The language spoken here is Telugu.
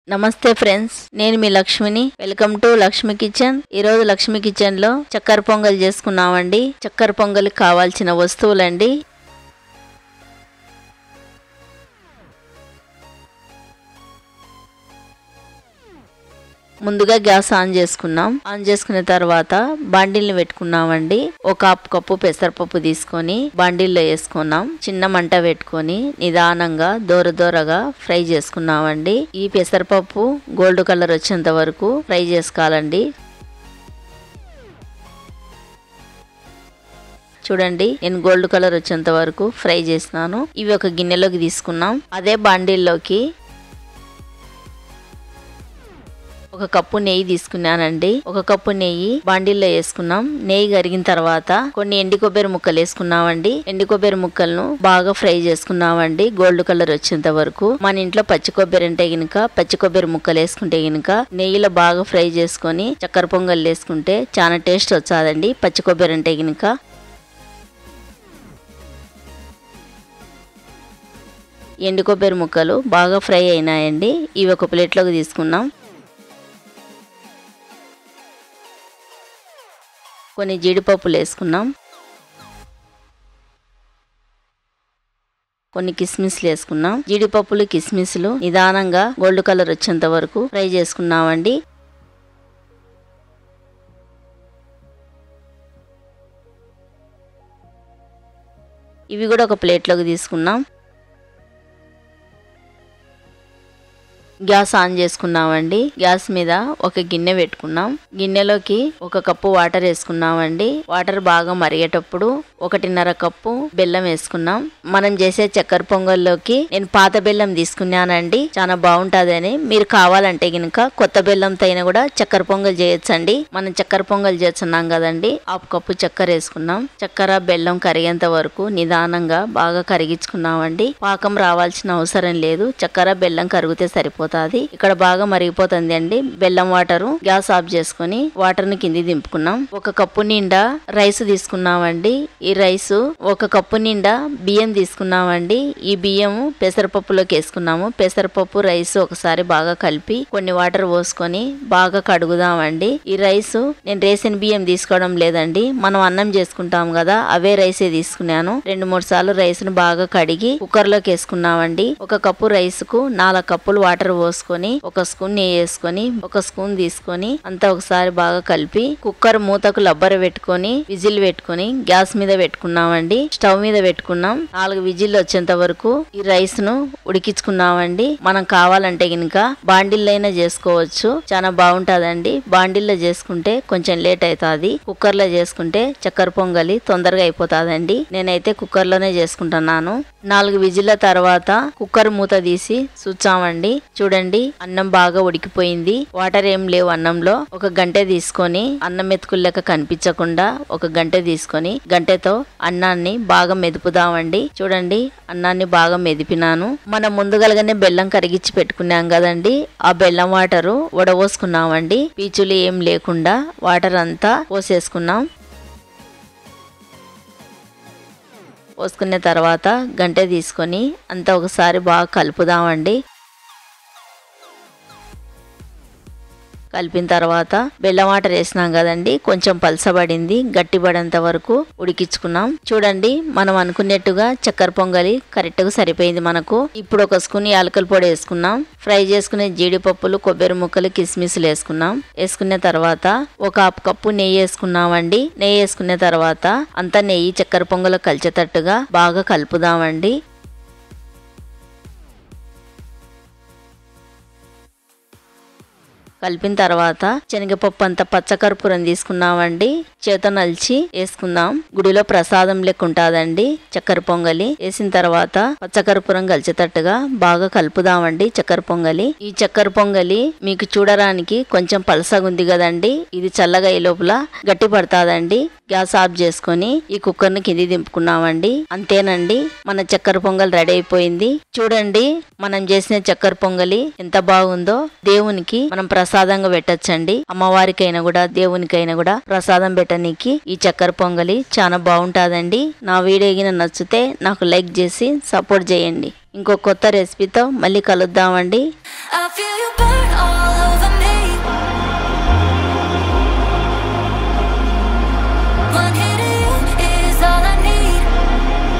నమస్తే ఫ్రెండ్స్, నేను మీ లక్ష్మిని. Welcome to Lakshmi kitchen. ఈరోజు లక్ష్మి కిచెన్ లో చక్కెర పొంగల్ చేసుకున్నామండి. చక్కెర పొంగల్కి కావాల్సిన వస్తువులండి. ముందుగా గ్యాస్ ఆన్ చేసుకున్నాం. ఆన్ చేసుకున్న తర్వాత బాండిల్ని పెట్టుకున్నామండి. ఒక కప్పు పెసరపప్పు తీసుకొని బాండిల్లో వేసుకున్నాం. చిన్న మంట పెట్టుకొని నిదానంగా దోరగా ఫ్రై చేసుకున్నామండి. ఈ పెసరపప్పు గోల్డ్ కలర్ వచ్చేంత వరకు ఫ్రై చేసుకోవాలండి. చూడండి, నేను గోల్డ్ కలర్ వచ్చేంత వరకు ఫ్రై చేసినాను. ఇవి ఒక గిన్నెలోకి తీసుకున్నాం. అదే బాండిల్లోకి ఒక కప్పు నెయ్యి తీసుకున్నానండి. ఒక కప్పు నెయ్యి బాండిల్లో వేసుకున్నాం. నెయ్యి కరిగిన తర్వాత కొన్ని ఎండి కొబ్బరి ముక్కలు వేసుకున్నామండి. ఎండి కొబ్బరి ముక్కలను బాగా ఫ్రై చేసుకున్నామండి గోల్డ్ కలర్ వచ్చేంత వరకు. మన ఇంట్లో పచ్చి కొబ్బరి అంటే గినుక పచ్చి కొబ్బరి ముక్కలు వేసుకుంటే గినుక నెయ్యిలో బాగా ఫ్రై చేసుకొని చక్కెర పొంగల్ వేసుకుంటే చాలా టేస్ట్ వచ్చాదండి. పచ్చి కొబ్బరి అంటే గినుక ఎండు కొబ్బరి ముక్కలు బాగా ఫ్రై అయినాయండి. ఇవి ఒక ప్లేట్లోకి తీసుకున్నాం. కొన్ని జీడిపప్పులు వేసుకున్నాం. కొన్ని కిస్మిస్లు వేసుకున్నాం. జీడిపప్పులు కిస్మిస్లు నిదానంగా గోల్డ్ కలర్ వచ్చేంత వరకు ఫ్రై చేసుకున్నామండి. ఇవి కూడా ఒక ప్లేట్లోకి తీసుకున్నాం. గ్యాస్ ఆన్ చేసుకున్నామండి. గ్యాస్ మీద ఒక గిన్నె పెట్టుకున్నాం. గిన్నెలోకి ఒక కప్పు వాటర్ వేసుకున్నామండి. వాటర్ బాగా మరిగేటప్పుడు 1.5 కప్పు బెల్లం వేసుకున్నాం. మనం చేసే చక్కెర పొంగల్లోకి నేను పాత బెల్లం తీసుకున్నానండి. చాలా బాగుంటుందని. మీరు కావాలంటే గినుక కొత్త బెల్లంతో అయినా కూడా చక్కెర పొంగల్ చేయొచ్చండి. మనం చక్కెర పొంగల్ చేస్తున్నాం కదండి. 1/2 కప్పు చక్కెర వేసుకున్నాం. చక్కెర బెల్లం కరిగేంత వరకు నిదానంగా బాగా కరిగించుకున్నామండి. పాకం రావాల్సిన అవసరం లేదు. చక్కెర బెల్లం కరిగితే సరిపోతుంది. ఇక్కడ బాగా మరిగిపోతుంది అండి బెల్లం వాటరు. గ్యాస్ ఆఫ్ చేసుకుని వాటర్ ని కింది దింపుకున్నాం. 1 కప్పు నిండా రైస్ తీసుకున్నామండి. ఈ రైస్ 1 కప్పు నిండా బియ్యం తీసుకున్నామండి. ఈ బియ్యం పెసరపప్పులోకి వేసుకున్నాము. పెసరపప్పు రైస్ ఒకసారి బాగా కలిపి కొన్ని వాటర్ పోసుకొని బాగా కడుగుదామండి. ఈ రైస్ నేను రేషన్ బియ్యం తీసుకోవడం లేదండి. మనం అన్నం చేసుకుంటాం కదా, అవే రైసే తీసుకున్నాను. 2-3 సార్లు రైస్ ను బాగా కడిగి కుక్కర్ లోకి వేసుకున్నామండి. 1 కప్పు రైస్ కు 4 కప్పులు వాటర్ పోసుకొని 1 స్పూన్ నెయ్యి వేసుకొని 1 స్పూన్ తీసుకొని అంతా ఒకసారి బాగా కలిపి కుక్కర్ మూతకు లబ్బర పెట్టుకొని విజిల్ పెట్టుకొని గ్యాస్ మీద పెట్టుకున్నామండి. స్టవ్ మీద పెట్టుకున్నాం. 4 విజిల్ వచ్చేంత వరకు ఈ రైస్ ను ఉడికించుకున్నామండి. మనం కావాలంటే గినుక బాండిల్లో చేసుకోవచ్చు. చాలా బాగుంటదండి. బాండిల్లో చేసుకుంటే కొంచెం లేట్ అవుతుంది. కుక్కర్ లో చేసుకుంటే చక్కెర పొంగలి తొందరగా అయిపోతాదండి. నేనైతే కుక్కర్ లోనే చేసుకుంటున్నాను. 4 విజిల్ల తర్వాత కుక్కర్ మూత తీసి చూచామండి. చూడండి, అన్నం బాగా ఉడికిపోయింది. వాటర్ ఏం లేవు అన్నంలో. 1 గంట తీసుకొని అన్నం మెతుకులు లెక్క కనిపించకుండా 1 గంట తీసుకొని గంటతో అన్నాన్ని బాగా మెదుపుదామండి. చూడండి, అన్నాన్ని బాగా మెదిపినాను. మనం ముందుగానే బెల్లం కరిగించి పెట్టుకున్నాం కదండి. ఆ బెల్లం వాటరు వడపోసుకున్నామండి. పీచులు ఏం లేకుండా వాటర్ అంతా పోసేసుకున్నాం. పోసుకున్న తర్వాత గంట తీసుకొని అంతా ఒకసారి బాగా కలుపుదామండి. కలిపిన తర్వాత బెల్లం వాటర్ వేసినాం కదండి. కొంచెం పలసబడింది. గట్టిపడేంత వరకు ఉడికించుకున్నాం. చూడండి, మనం అనుకున్నట్టుగా చక్కెర పొంగలి కరెక్ట్ గా సరిపోయింది మనకు. ఇప్పుడు 1 స్పూన్ యాలకుల పొడి వేసుకున్నాం. ఫ్రై చేసుకునే జీడిపప్పులు కొబ్బరి ముక్కలు కిస్మిస్లు వేసుకున్నాం. వేసుకున్న తర్వాత 1/2 కప్పు నెయ్యి వేసుకున్నామండి. నెయ్యి వేసుకున్న తర్వాత అంతా నెయ్యి చక్కెర పొంగలు కలిసేటట్టుగా బాగా కలుపుదామండి. కలిపిన తర్వాత శనగపప్పు అంతా పచ్చకర్పూరం తీసుకున్నామండి. చేత నలిచి వేసుకుందాం. గుడిలో ప్రసాదం లెక్క ఉంటుందండి చక్కెర పొంగలి. వేసిన తర్వాత పచ్చకర్పూరం కలిసేటట్టుగా బాగా కలుపుదామండి చక్కెర పొంగలి. ఈ చక్కెర పొంగలి మీకు చూడడానికి కొంచెం పలసగుంది కదండి. ఇది చల్లగా ఈ లోపల గట్టి పడుతుందండి. గ్యాస్ ఆఫ్ చేసుకొని ఈ కుక్కర్ ని కింది దింపుకున్నామండి. అంతేనండి, మన చక్కెర పొంగల్ రెడీ అయిపోయింది. చూడండి, మనం చేసిన చక్కెర పొంగలి ఎంత బాగుందో. దేవునికి మనం ప్రసాదంగా పెట్టచ్చండి. అమ్మవారికైనా కూడా దేవునికైనా కూడా ప్రసాదం పెట్టనీకి ఈ చక్కెర పొంగలి చాలా బాగుంటాదండి. నా వీడియో నచ్చితే నాకు లైక్ చేసి సపోర్ట్ చేయండి. ఇంకో కొత్త రెసిపీతో మళ్ళీ కలుద్దామండి.